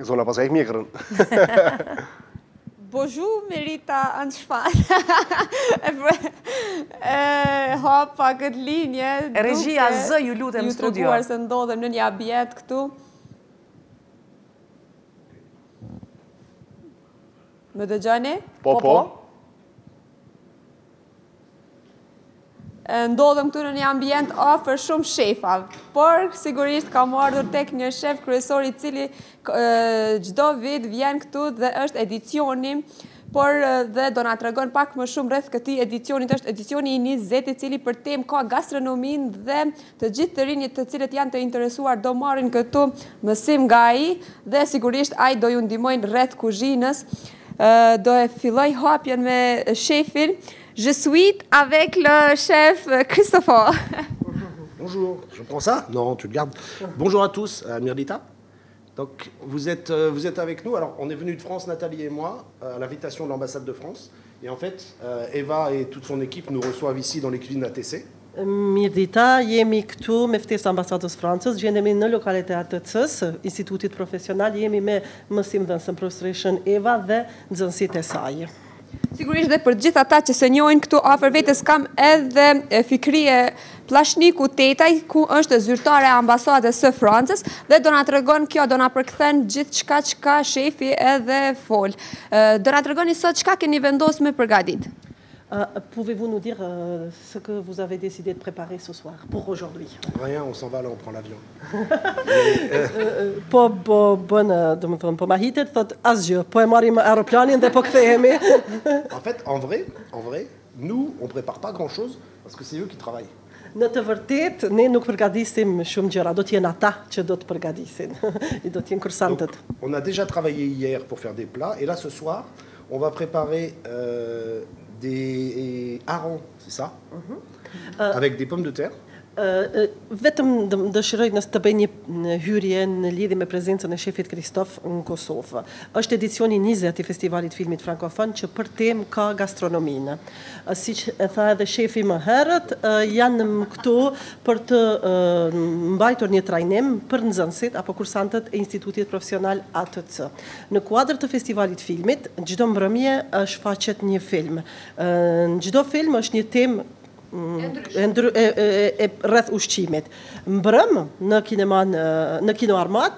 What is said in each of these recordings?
Soll aber gleich migreren. Bonjour, Merita Anspan. Hapa këtë linje. Regjia zë ju lutem studio. studio. Ju treguar se ndodhem në një abjet këtu. Më dëgjoni? Po. Ndodhem këtu në një ambient afër shumë shefave, por sigurisht kam ardhur tek një shef kryesor I cili çdo vit vjen këtu dhe është edicioni, por dhe do na tregon pak më shumë rreth këtij edicionit. Është edicioni I 20 I cili për temë ka gastronominë dhe të gjithë të rinjit të cilët janë të interesuar do marrin këtu mësim nga ai dhe sigurisht ai do ju ndihmojnë rreth kuzhinës. Do e filloj hapjen me shefin. Je suis avec le chef Christopher. Bonjour, je prends ça? Non, tu le gardes. Bonjour à tous, Mirdita. Donc, vous êtes avec nous. Alors, on est venu de France, Nathalie et moi, à l'invitation de l'ambassade de France. Et en fait, Eva et toute son équipe nous reçoivent ici dans les cuisines ATC. Mirdita, jemi këtu me ftesë të ambasadës Francës, gjendemi në lokalitet të ATC-s, institutit profesional, jemi me mësimdhënësën profesoreshën Eva dhe nxënësit e saj. Sigurisht dhe për gjithë ata që se njohin këtu afër vetes kam edhe Fikrie Plashniku Tetaj, ku është zyrtare e ambasadës së Francës dhe do na tregon kjo, do na përkthen gjithçka çka shefi edhe fol. Do na tregoni sot çka keni vendosur me përgatit. Pouvez-vous nous dire ce que vous avez décidé de préparer ce soir, pour aujourd'hui? Rien, on s'en va là, on prend l'avion. Po bënë, do më thonë, po ma hitet, thot asgjë, po e marrim aeroplanin dhe po kthehemi. En fait, en vrai, nous, on prépare pas grand-chose parce que c'est eux qui travaillent. Në të vërtet, ne nuk përgatisim shumë gjëra, do t'jenë ata që do të përgatisin, I do t'jenë kursantët. Donc, on a déjà travaillé hier pour faire des plats, et là, ce soir, on va préparer des harengs, c'est ça? Avec des pommes de terre. Vetëm dëshiroj nësë të bëj një hyrje në lidhje me prezencën e shefit Kristof në Kosovë. Është edicioni 20 I Festivalit Filmit Frankofon që për temë ka gastronominë. Si që e tha edhe shefi më herët, janë këtu për të mbajtur një trajnim për nxënësit apo kursantët e Institutit Profesional ATC. Në kuadër të Festivalit Filmit, çdo mbrëmje është faqet një film. Në çdo film është një temë rreth ushqimit. Mbrëm në kino Armat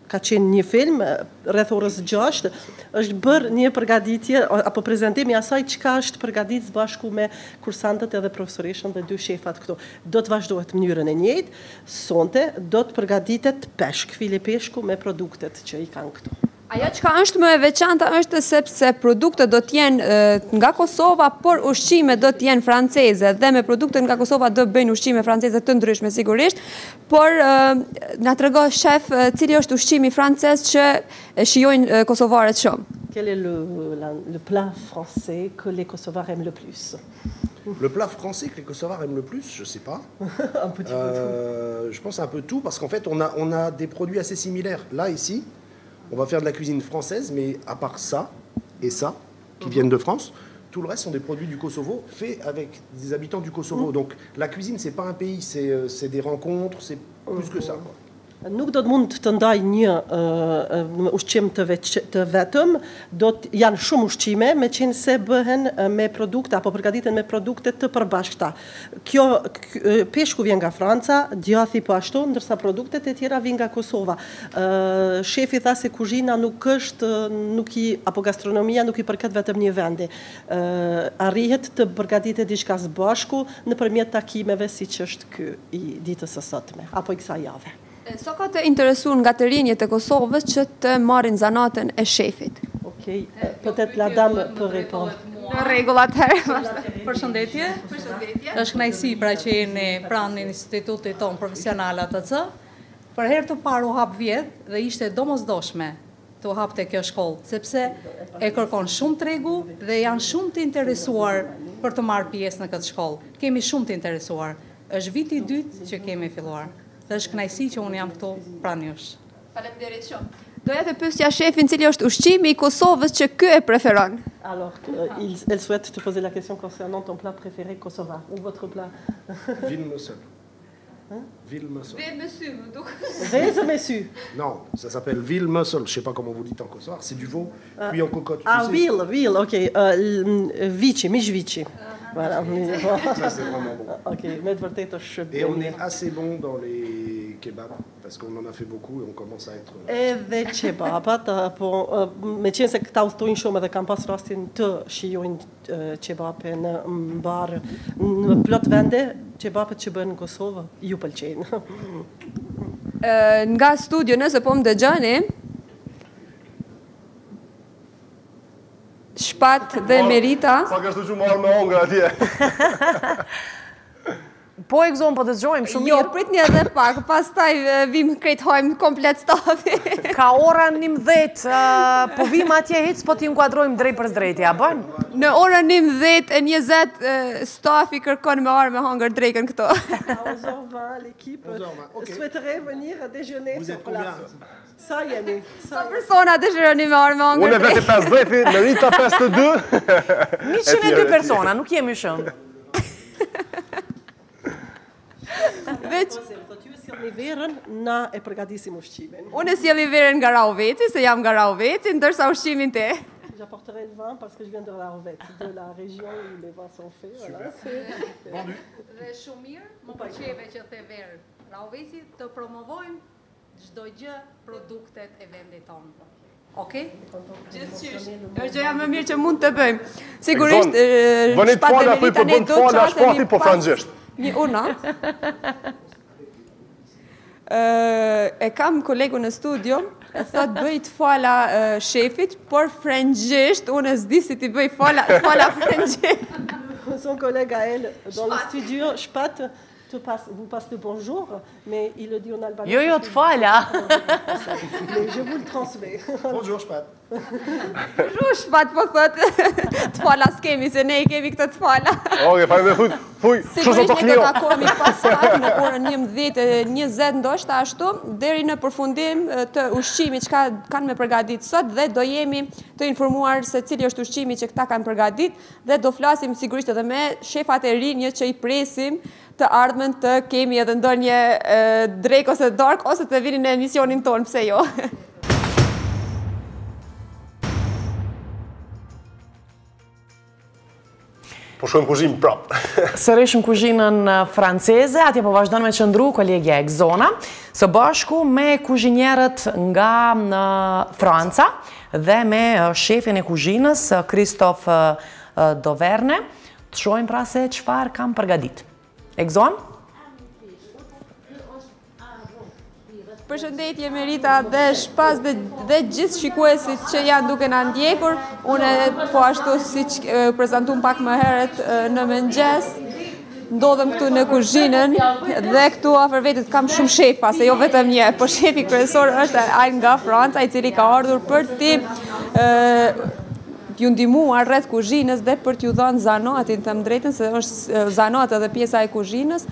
ka qenë një film rreth orës 6, është bërë një përgatitje apo prezantimi asaj çka është përgatitur bashku me kursantët edhe profesoreshën dhe dy shefat këtu. Do të vazhdohet mënyrën e njëjtë. Sonte do të përgatitet peshk, file peshku me produktet që I kanë këtu. Ajo çka është më e veçanta është sepse produktet do t'jenë nga Kosova, por ushqimet do t'jenë franceze dhe me produktet nga Kosova do bëjnë ushqime franceze të ndryshme sigurisht, por na trego shef cili është ushqimi francez që shijojnë kosovarët shumë. Quel est le plat français que les Kosovars aiment le plus? Le plat français que les Kosovars aiment le plus, je sais pas. Un petit peu. Je pense un peu tout, parce qu'en fait, on a des produits assez similaires. Là, ici, on va faire de la cuisine française, mais à part ça et ça, qui viennent de France, tout le reste sont des produits du Kosovo, faits avec des habitants du Kosovo. Donc la cuisine, c'est pas un pays, c'est des rencontres, c'est plus que ça, quoi. Nuk do të mund të ndaj një ushqim të vetëm, janë shumë ushqime, me qenë se bëhen me produkte, apo përgatiten me produkte të përbashkëta. Kjo peshku vjen nga Franca, djathi po ashtu, ndërsa produktet e tjera vijnë nga Kosova. Shefi tha se kuzhina apo gastronomia nuk I përket vetëm një vendi. Arrihet të përgatitet diçka së bashku nëpërmjet takimeve siç është ky I ditës së sotme, apo I kësaj jave. Sa ka të interesuar nga të rinjët e Kosovës që të marrin zanatën e shefit? Okej, peut-être la dame peut répondre. Në rregull atëherë. Përshëndetje. Është kënaqësi pra që jeni pranë institutit ton profesional ATC. Për herë të parë u hap vjet dhe ishte domosdoshme të u hapte kjo shkollë, sepse e kërkon shumë tregu dhe janë shumë të interesuar për të marrë pjesë në këtë shkollë. Kemi shumë të interesuar. Është viti I dytë që kemi filluar. Dhe është kënaqësi që unë jam këtu pranë jush. Faleminderit shumë. Doja të pyesja shefin cili është ushqimi I Kosovës që ky e preferon. Alors, elle souhaite te poser la question concernant ton plat préféré kosovar ou votre plat. Vin Mosel. Ville Muscle. Veze messu. Non, ça s'appelle Ville Muscle. Je sais pas comment vous dites en kosovar. C'est du veau cuit en cocotte. Ah, tu sais. Will, ok. Vici, mish Vici. Voilà. Ça, c'est vraiment bon. Ok, me të vërtet është Et on est assez bon dans les kebabs parce qu'on en a fait beaucoup et on commence à être. Edhe qebabat, po me qenë se këta udhtojnë shumë edhe kam pas rastin të shijojnë qebape në mbar, në plot vende, qebapet që bëhen në Kosovë ju pëlqejnë. Nga studio, nëse po më dëgjoni, Shpat dhe Merita. Sa kështu që marrë me hongra atje. Po Egzon, po dëgjojmë shumë Jo, mirë. pritni edhe pak, pastaj vim krejt hojmë komplet stafi. Ka ora 11, po vim atje hiç, po t'i inkuadrojmë drejt për drejt, ja bën? Në orën 11:20 stafi kërkon me arë me hangër drekën këto. 11h20, l'équipe 11h20, ok. souhaiterait venir déjeuner Vous sur êtes combien? place. Sa jemi. Sa persona dëshironi me arë me Unë hangër e veti drekën? 50, Merita 52. 102 persona, nuk jemi shumë. Veç, Do t'ju sjellni verën, na e përgatisim ushqimin. unë sjelli verën nga Rauveci, se jam nga Rauveci, ndërsa ushqimin te. J'apporterai le vin parce que je viens de Raovet, de la région où les vins sont faits. Voilà. Vendu. Dhe shumë mirë, më pëlqeve që the verë Rauveci të promovojmë çdo gjë, produktet e vendit tonë. Okej? Është gjëja më mirë që mund të bëjmë. Sigurisht, Vëni të Shpat dhe fala, thuj Merita po ne bën do fala, të shpati qasemi po pas frangjisht. një urna. E kam kolegu në studio, e thot bëj të fala shefit, por frëngjisht, unë s'di si ti bëj fala frëngjisht. Son collègue à elle, dans le studio, Shpat, vous passe le bonjour, mais il le dit en albanais. Jo, të fala. Mais je vous le transmets. Bonjour, Shpat. Bonjour, Shpat po thot, të fala s'kemi, se ne i kemi këtë të fala. Oke, fajnë me thuj, shu sot të Sigurisht ne do klio. takohemi pastaj në orën 11:20 ndoshta ashtu deri në përfundim të ushqimit që kanë me përgatit sot dhe do jemi të informuar se cili është ushqimi që këta kanë përgatit dhe do flasim sigurisht edhe me shefat e rinj që i presim të ardhmen të kemi edhe ndonjë drek ose dark ose të vini në emisionin ton, pse jo. Po shkojmë kuzhinë prap. Sërish në kuzhinën franceze, atje po vazhdon me qëndru kolegja Egzona, së bashku me kuzhinjerët nga Franca dhe me shefin e kuzhinës, Christophe Doverne, të shojmë pra se qëfar kam përgadit. Egzon? Përshëndetje Merita dhe Shpas dhe gjithë shikuesit që janë duke na ndjekur. Unë po ashtu si që prezentum pak më herët në mëngjes, ndodhem këtu në kuzhinën dhe këtu afër vetit kam shumë shefa, se jo vetëm një, po shefi kryesor është ai nga Franca, i cili ka ardhur për ti ju ndihmuar rreth kuzhinës dhe për t'ju dhënë zanatin, të më drejtën, se është zanat edhe pjesa e kuzhinës.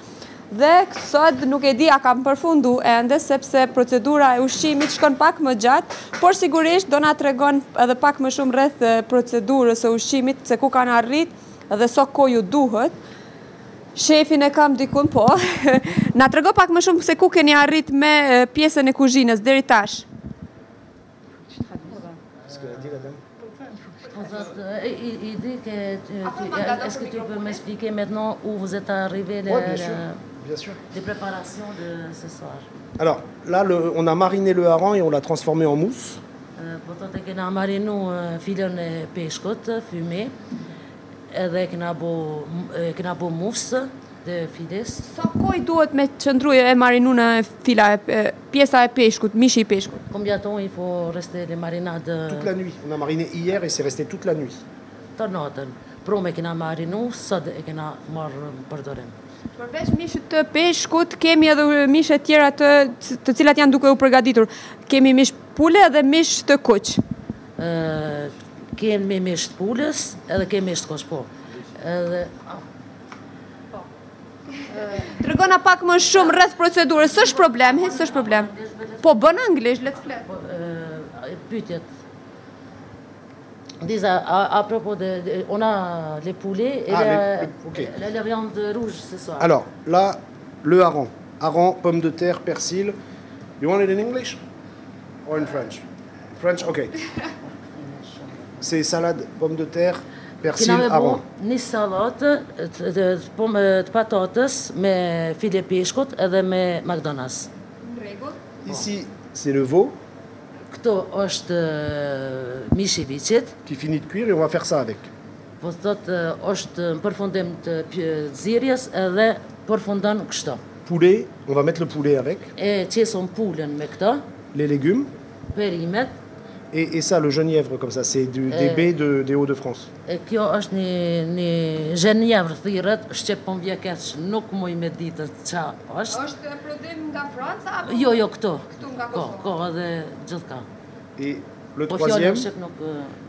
Dhe sot nuk e di a kam përfundu ende, sepse procedura e ushqimit shkon pak më gjatë, por sigurisht do na tregon edhe pak më shumë rreth procedurës së ushqimit, se ku kanë arrit dhe sa kohë ju duhet. Shefin e kam dikun, po. Na trego pak më shumë se ku keni arrit me pjesën e kuzhinës deri tash. Il dit que est-ce que tu peux m'expliquer maintenant où vous êtes arrivé Bien sûr. les préparations de ce soir? Alors, là, on a mariné le hareng et on l'a transformé en mousse. Pourtant, kena marinu filën e peshkut fumé, edhe kena bo mousse de fides. Sa kohë duhet me qëndruje e marinuna pjesa e peshkut, mishi i peshkut? Combien de temps il faut rester les marinades? Toute la nuit. On a mariné hier et c'est resté toute la nuit. Të natën. Prome kena marinu, sot e kena marrë përdorim. Përveç mishit të peshkut, kemi edhe mishe tjera të cilat janë duke u përgatitur. Kemi mish pule dhe mish të kuq. Kemi misht pulës edhe kemi misht kosh, po. Edhe... Tregona pak më shumë rreth procedurës, s'është problem, s'është problem. Po bën anglisht, le të flet. Pyetjet. Dis à propos on a les poulets et ok. la viande rouge ce soir. Alors, là, le hareng. hareng, pommes de terre, persil. You want it in English or in French? French, okay. C'est salade, pommes de terre, persil, Kena me hareng. bo një salatë të patatës me file peshkut edhe me McDonald's. Ici, c'est le veau Këto është mishi viçit, qui finit de cuire et on va faire ça avec. po thotë është në përfundim të zirjes edhe përfundon kështu. Poulet, on va mettre le poulet avec, E qeson pulën me këto, les légumes. perimet, Et ça, le genièvre, comme ça, c'est des baies des Hauts-de-France. e kjo është një zhenjevër thirrët, shqip po m'vjen keq, nuk muj me ditë ça është. Është prodhim nga Franca apo Jo, këto. këtu nga Ko, Kosova? edhe gjithka. Et le Po troisième, fjallën shqip nuk...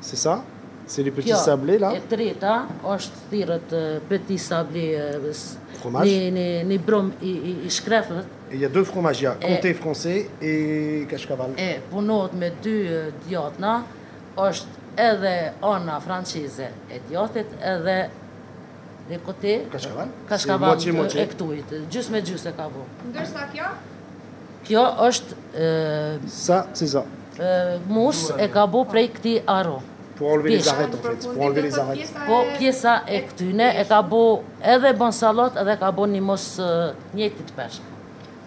c'est ça. C'est les petits Kjo, sablés, là. e treta është thirrët petit sablé, Fromage. një brum i shkrefët, Et il y a deux fromages. Il y a comté français et cache-caval. e punohet me dy djatna, është edhe ana franceze e djatit, edhe le kote, Cache-caval. C'est kashkaval moitié-moitié. e këtujt, gjys me gjys e ka vu. Ndërsa kjo? Kjo është Ça, c'est ça. mus e ka bu prej këti aro. Pour enlever les Pêche. arêtes, en fait. Pour enlever les arêtes. Po pjesa e këtyne e ka bu edhe bon salat edhe ka bu një mos njëjtit peshk.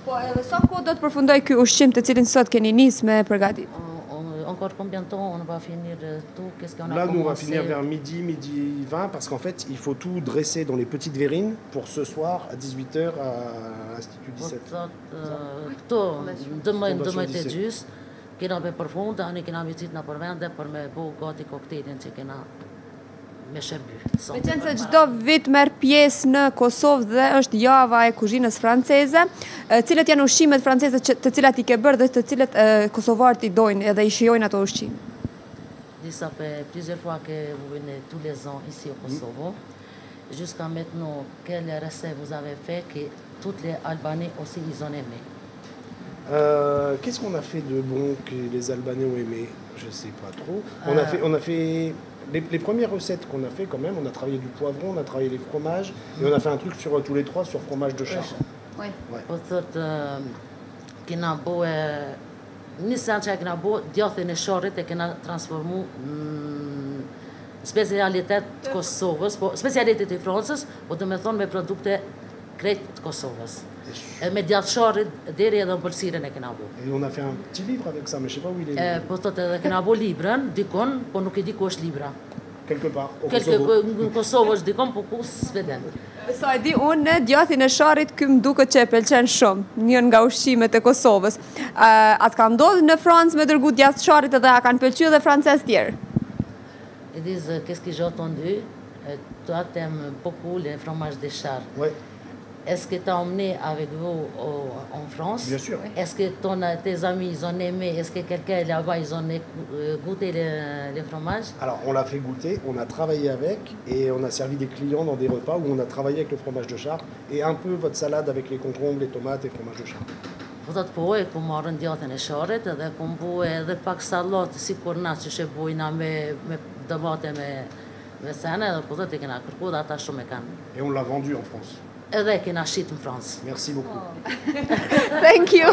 Po edhe sa kohë do të përfundoj ky ushqim të cilin sot keni nisë me përgatit? Encore combien de temps on va finir tout? Qu'est-ce qu'on a Là, nous, on va commencé? finir vers midi 20, parce qu'en fait, il faut tout dresser dans les petites verrines pour ce soir à 18h à l'Institut Po 17. thot, këto dëmëjnë Fondation të 17. gjys, kena me përfund, tani kena me qitë në përvende për me bu gati koktelin që kena me shërby. Me qenë se çdo vit merr pjesë në Kosovë dhe është java e kuzhinës franceze, cilat janë ushqimet franceze të cilat i ke bërë dhe të cilat kosovarët i dojnë edhe i shijojnë ato ushqime? Ça fait plusieurs fois que vous venez tous les ans ici au Kosovo. Jusqu'à maintenant, quelle recette vous avez fait que toutes les Albanais aussi ils ont aimé? Qu'est-ce qu'on a fait de bon que les Albanais ont aimé? Je sais pas trop. On a fait les premières recettes qu'on a fait quand même. On a travaillé du poivron, on a travaillé les fromages et on a fait un truc sur tous les trois sur fromage de char. Oui. Po thot, kena bo një sen që e kena bo, djathin e sharit e kena transformu specialitet të Kosovës, po specialitet i Francës, po të me thonë me produkte krejt të Kosovës. Me djath sharit deri edhe në pëlsiren e kena bo. Et on a fait un petit livre avec ça, mais je sais pas où il est. Po thot edhe kena bo librën, dikon, po nuk e di ku është libra. Quelque part au Kosovo. Në Kosovë është dikon, po ku s'veden. Sa e di unë, djathin e sharit ky më duket që e pëlqen shumë, një nga ushqimet e Kosovës. Atë ka ndodhur në Francë me dërgu djath sharit edhe a kanë pëlqyer edhe francezë tjerë? Ils disent, qu'est-ce que j'ai entendu? Toi, t'aimes beaucoup les fromages de char. Ouais, Est-ce que tu as emmené avec vous en France? bien sûr. Est-ce que tes amis, ils ont aimé? Est-ce que quelqu'un là-bas, ils ont goûté les fromages? Alors, on l'a fait goûter, on a travaillé avec et on a servi des clients dans des repas où on a travaillé avec le fromage de char et un peu votre salade avec les concombres, les tomates et fromage de char. Po thot po e ku marrën djatën e sharit edhe ku mbu edhe pak sallatë si kur na që she bujna me domate me sene edhe po thot e kena kërku dhe ata shumë e kanë. Et on l'a vendu en France. Edhe e kena shit në Francë. Merci beaucoup. Thank you.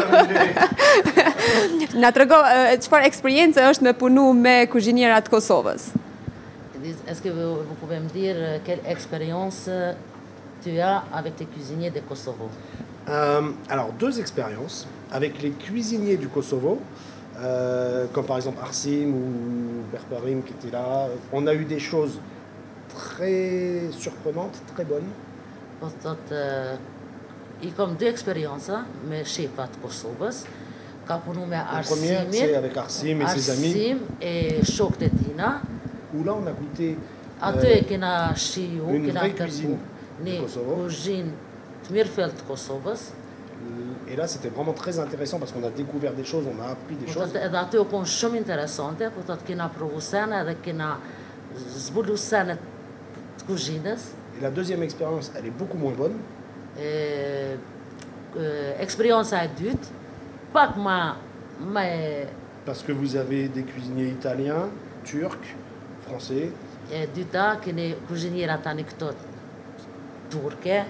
Na trego çfarë eksperiencë është me punu me kuzhinierat Kosovës? Est-ce que vous pouvez me dire quelle expérience tu as avec tes cuisiniers de Kosovo? Alors, deux expériences avec les cuisiniers du Kosovo, comme par exemple Arsim ou Berparim qui étaient là. On a eu des choses très surprenantes, très bonnes. Po thot, i kom dy eksperienca me shefat Kosovës. Ka punu me La première, c'est Arsimin, avec Arsim et ses amis, Arsim e shokët e tina. où là on a goûté Aty e kena shiju, une kena vraie kërku cuisine një du Kosovo. kuzhinë të mirëfillt të Kosovës. Et là, c'était vraiment très intéressant parce qu'on a découvert des choses, on a appris des Po choses. thot, edhe aty u konë shumë interesante, po thot kena provu sene edhe kena zbulu sene të kuzhinës. Et la deuxième expérience, elle est beaucoup moins bonne. Eksperienca e dytë, pak ma Parce que vous avez des cuisiniers italiens, turcs, français. e dyta keni kuzhiniera tani këto turke,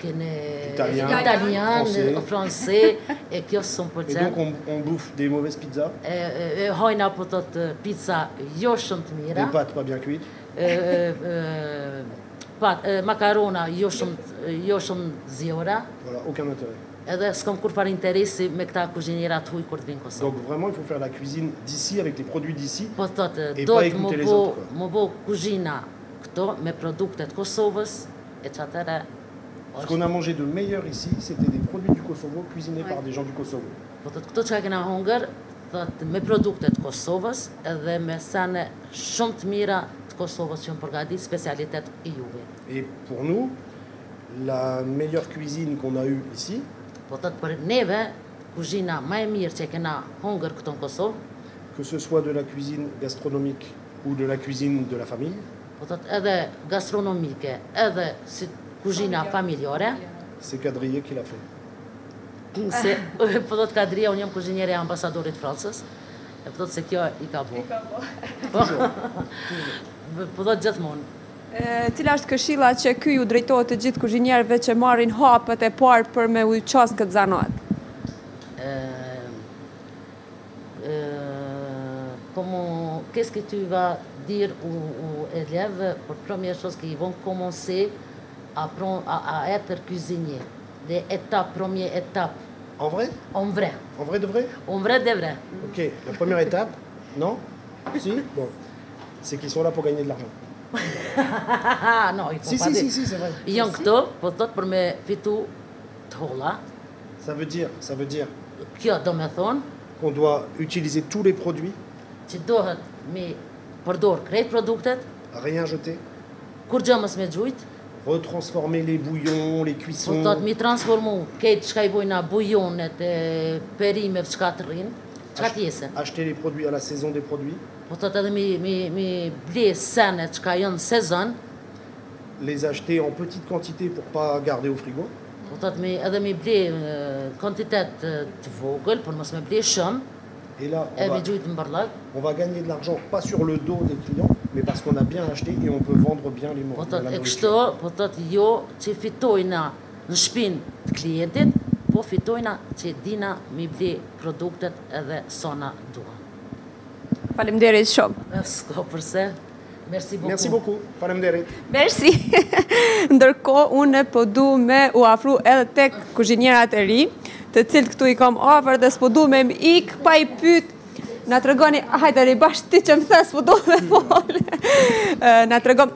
keni Italien, francais, e kjo s'm Et pëlqen. donc on bouffe des mauvaises pizzas, Hajna po thotë pizza jo shumë të mira. des pâtes pas bien cuites. Makarona jo shumë zjora. Voilà, aucun intérêt. Edhe s'kam kur fare interesi me këta kuzhinjera të huj kur të vinë Kosovë. Donc vraiment, il faut faire la cuisine d'ici avec les produits d'ici. Po thotë, Et do pas të écouter les autres, quoi. më bo kuzhina këto me produktet Kosovës, e që atëre Ce qu'on a mangé de meilleur ici, c'était des produits du Kosovo cuisinés par des gens du Kosovo. po thotë, këto që kena hongër, thotë, me produktet Kosovës edhe me sene shumë të mira të Kosovës që më përgatit specialitet i juve. Et pour nous, la meilleure cuisine qu'on a eue ici, Po thotë, për neve, kuzhina më e mirë që kena hongër këto në Kosovë, que ce soit de la cuisine gastronomique ou de la cuisine de la famille, po thotë, edhe gastronomike, edhe si kuzhina familjare, c'est Kadriye qui l'a fait. se po thotë Kadria, unë jam kuzhinjere e ambasadorit Francës, e po thotë se kjo i ka bo. Po thotë gjithmonë. Cila është këshilla që ky ju drejtohet të gjithë kuzhinierëve që marrin hapet e parë për me u qas këtë zanat? Qu'est-ce que tu vas dire aux élèves pour première chose qu'ils vont commencer à être cuisiniers? Les étapes, première étape, En vrai? en vrai. En vrai de vrai? En vrai de vrai. Ok, la première étape, non? Si? Bon. C'est qu'ils sont là pour gagner de l'argent. Non, ils Si, font pas si, des... si, c'est vrai. Janë këto, po thot për me fitu të holla. Ça veut dire Kjo do me thonë qu'on doit utiliser tous les produits, që dohet me përdor krejt produktet, rien jeter, kur gjë mos me gjujt, retransformer les bouillons, les po cuissons, thot mi transformu këtë çka i bojna bujonet, perimet, çka të rrinë, çka t'jesen. acheter les produits à la saison des produits, Po thot edhe mi ble senet çka janë sezon, les acheter en petite quantité pour pas garder au frigo, po thot edhe mi ble kvantitet të vogël, por mos me ble shumë, et là, e mi gjujt në bërlëk. on va gagner de l'argent, pas sur le dos des clients, mais parce qu'on a bien acheté et on peut vendre bien les Po la thot e nourriture. kështu, po thot jo që fitojna në shpinë të klientit, po fitojna që dina mi ble produktet edhe sona duha. Faleminderit shumë. S'ka përse. Merci beaucoup. Merci beaucoup. Faleminderit. Merci. Ndërkohë unë po du me u afru edhe tek kuzhinierat e ri, të cilët këtu i kam afër dhe s'po du me më ik pa i pyet. Na tregoni, hajde ri bashkë ti që më thes, s'po du me fol. Na tregon,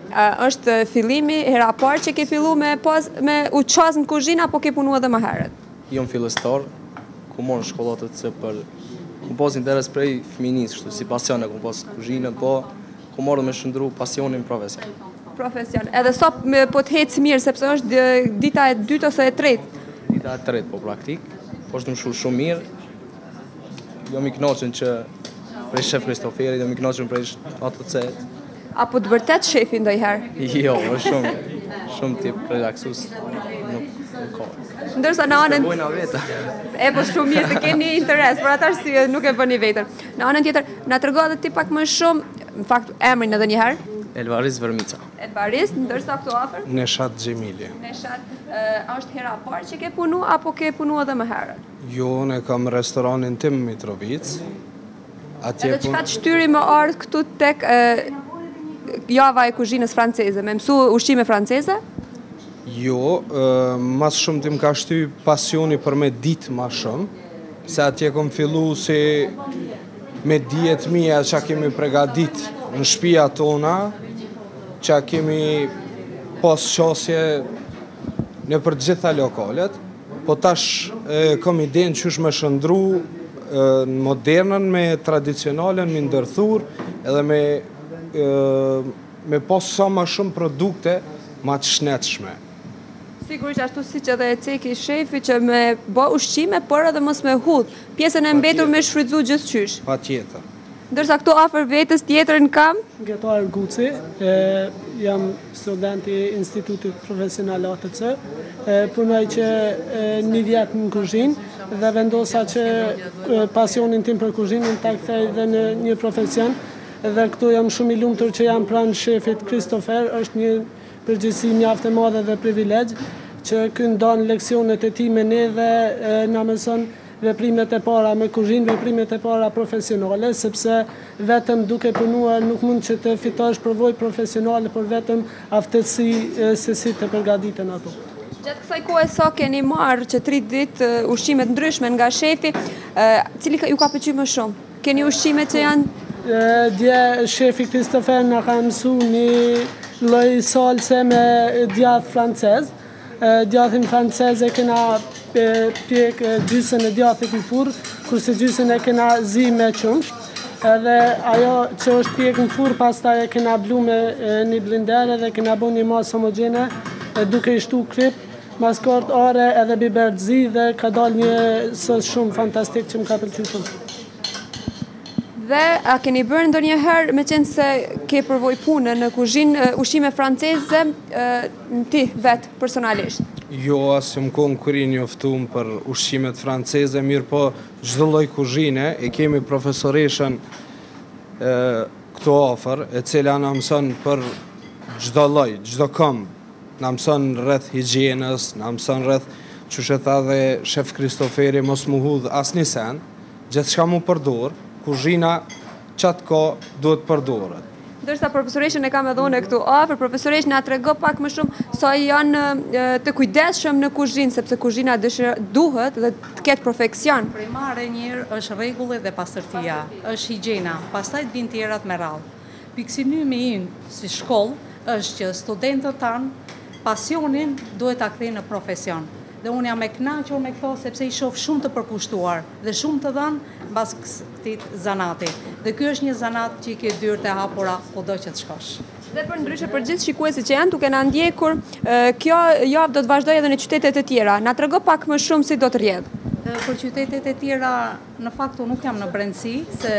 është fillimi hera parë që ke fillu me u qas në kuzhinë apo ke punu edhe më herët? Jam fillestar, ku morë shkollatët se për ku pas interes prej fëminis, kështu si pasion e ku pas kuzhinën, po ku morë me shëndru pasionin profesion. Profesion. Edhe sa po të hecë mirë, sepse është dita e dytë ose e tretë. Dita e tretë po praktik, po është më shumë mirë. Jam i kënaqur që prej shef Kristoferi, jam i kënaqur prej ATC. Apo të vërtet shefi ndonjëherë? Jo, është shumë tip relaksus, nuk ka. Ndërsa në anën Bojna veta. e po shumë mirë se keni interes, për ata arsye nuk e bëni vetën. Në anën tjetër, na trego edhe ti pak më shumë, në fakt emrin edhe një herë. Elvaris Vermica. Elbaris, ndërsa këtu afër, Neshat Gjemili. Neshat, është hera parë që ke punu apo ke punu edhe më herët? Jo, unë kam restoranin tim Mitrovic. Atje Edhe çka të shtyri më ardh këtu tek java e kuzhinës franceze, me mësu ushqime franceze? Jo, mas shumë tim ka shty pasioni për me ditë ma shumë, se atje kom fillu si me dijet mija që kemi pregadit në shtëpia tona, që kemi pos qasje në për gjitha lokalet, po tash kom idenë që është me shëndru në modernën me tradicionalen, me ndërthur, edhe me pos sa ma shumë produkte ma të shnetshme. Sigurisht ashtu si që edhe e ceki shefi që me bë ushqime, por edhe mos me hudh. Pjesën e mbetur me shfrytzu gjithçysh. Pa tjetër. Ndërsa këtu afër vetës tjetrën kam, Getar Guci, jam student i Institutit Profesional ATC, punoj që një vjetë në kuzhinë dhe vendosa që pasionin tim për kuzhinën ta kthej dhe në një profesion dhe këtu jam shumë i lumtur që jam pranë shefit Kristofer, është një përgjegjësi mjaft e madhe dhe privilegj që kënë danë leksionet e ti me ne dhe na mëson veprimet e para me kuzhinë, veprimet e para profesionale, sepse vetëm duke punuar nuk mund që të fitosh përvojë profesionale, por vetëm aftësi se si të përgatiten ato. Gjatë kësaj kohe sa keni marrë që 3 ditë ushqimet ndryshme nga shefi, cili ju ka pëlqyer më shumë? Keni ushqimet që janë... Dje shefi Kristofer nga ka mësu një lloj salse me djath francez. Djathin francez e kena pjek gjysën e djathit në furrë, kurse gjysën e kena zi me qumsht. Edhe ajo që është pjek në furrë, pastaj e kena blu me një blender dhe kena bu një masë homogene duke i shtu krip, maskart, are edhe biber të zi dhe ka dal një sos shumë fantastik që më ka pëlqyer shumë. Dhe a keni bërë ndonjëherë, me qenë se ke përvoj punë në kuzhinë, ushqime franceze në ti vetë personalisht? Jo, asë më konë kuri njoftum për ushqimet franceze, mirë po çdo lloj kuzhine, e kemi profesoreshën këto ofër, e cila na mëson për çdo lloj, çdo këmbë. Na mëson rreth higjienës, na mëson rreth, çush e tha dhe shef Kristoferi, mos mu hudh asnjë sen, gjithçka mu përdor, kuzhina qatë ko duhet përdoret. Ndërsa profesoreshën e kam edhe unë këtu afër, profesoreshën na trego pak më shumë sa janë të kujdesshëm në kuzhinë, sepse kuzhina duhet dhe të ketë perfeksion. Primare njërë është rregulli dhe pastërtia, është higjiena, pastaj të vinë tjerat me radhë. Pikësinimi ynë si shkollë është që studentët tanë pasionin duhet ta kthejnë në profesion. Dhe unë jam e kënaqur me këto sepse i shoh shumë të përkushtuar dhe shumë të dhënë mbas këtij zanati. Dhe ky është një zanat që i ke dyert e hapura kudo që të shkosh. Dhe për ndryshe për gjithë shikuesit që janë duke na ndjekur, kjo javë do të vazhdojë edhe në qytetet e tjera. Na trego pak më shumë si do të rrjedh. Për qytetet e tjera, në fakt unë nuk jam në brendësi, se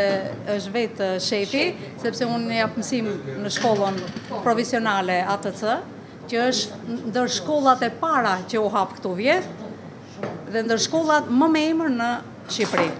është vetë shefi, sepse unë jap mësim në shkollën profesionale ATC, që është ndër shkollat e para që u hap këtu vjet dhe ndër shkollat më me emër në Shqipëri.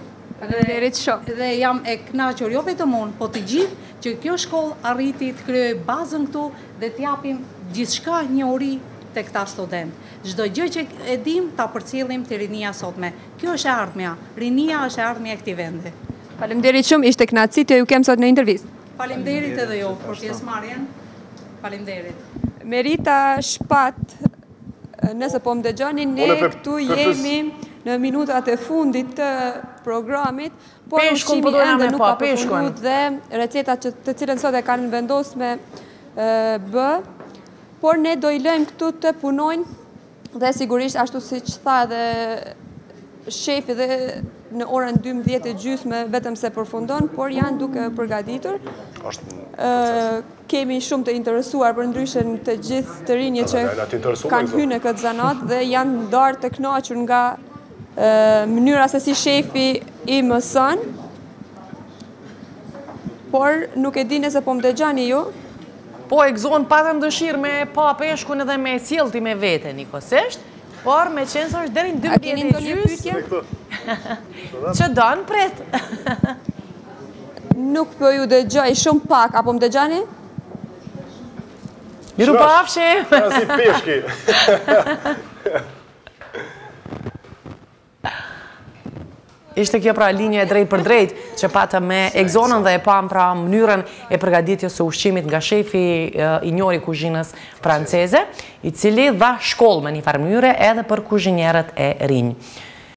Dhe jam e kënaqur jo vetëm unë, po të gjithë që kjo shkollë arriti të krijojë bazën këtu dhe të japim gjithçka njohuri tek këta studentë. Çdo gjë që e dim ta përcjellim te rinia sotme. Kjo është e ardhmja. Rinia është e ardhmja e këtij vendi. Faleminderit shumë, ishte kënaqësi të ju kem sot në intervistë. Faleminderit edhe ju për pjesëmarrjen. Faleminderit. Merita Shpat, nëse po më dëgjoni, ne këtu jemi në minutat e fundit të programit, por ushqimi ende nuk ka përfunduar dhe recetat të cilën sot e kanë vendosur me bë, por ne do i lëjmë këtu të punojnë dhe sigurisht ashtu siç tha dhe shefi dhe në orën 12:30 vetëm se përfundon, por janë duke përgatitur. Kemi shumë të interesuar për ndryshen të gjithë të rinjë që kanë hyrë në këtë zanat dhe janë ndarë të kënaqur nga mënyra se si shefi i mëson. Por nuk e di nëse po më dëgjoni ju. Po e gëzon patëm dëshirë me pa peshkun edhe me sjellti me vete nikosisht, por me qenë se është deri në 12:30 që donë pret. Nuk po ju dëgjoj shumë pak, apo më dëgjoni? Miru pafshi! Si peshki! Ishte kjo pra linje e drejt për drejt që patëm me Egzonën dhe e pam pra mënyrën e përgatitjes së ushqimit nga shefi i njëri kuzhinës franceze, i cili dha shkollë me një farë mënyre edhe për kuzhinjerët e rinj.